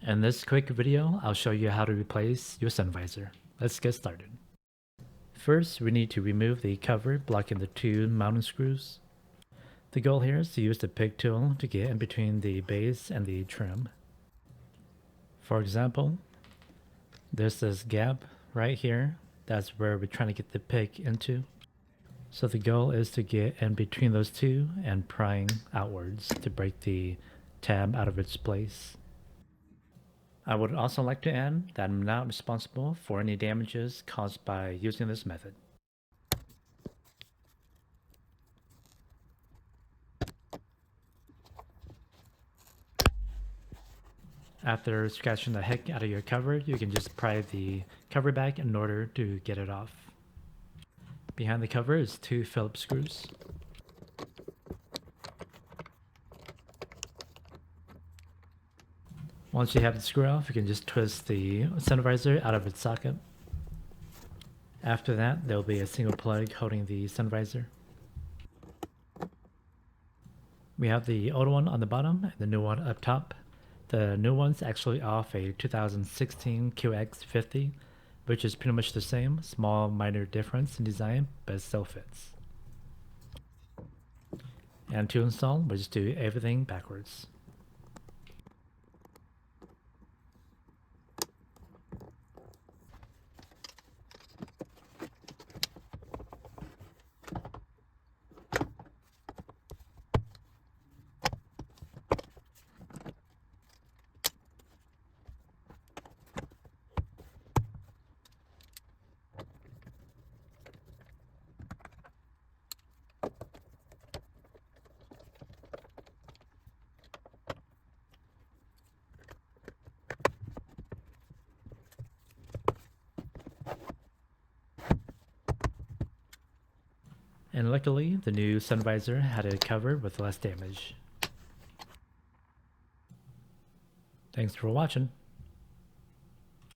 In this quick video, I'll show you how to replace your sun visor. Let's get started. First, we need to remove the cover blocking the two mounting screws. The goal here is to use the pick tool to get in between the base and the trim. For example, there's this gap right here. That's where we're trying to get the pick into. So the goal is to get in between those two and prying outwards to break the tab out of its place. I would also like to add that I'm not responsible for any damages caused by using this method. After scratching the heck out of your cover, you can just pry the cover back in order to get it off. Behind the cover is two Phillips screws. Once you have the screw off, you can just twist the sun visor out of its socket. After that, there will be a single plug holding the sun visor. We have the old one on the bottom and the new one up top. The new one's actually off a 2016 QX50, which is pretty much the same, small minor difference in design, but it still fits. And to install, we'll just do everything backwards. And luckily, the new sun visor had it covered with less damage. Thanks for watching.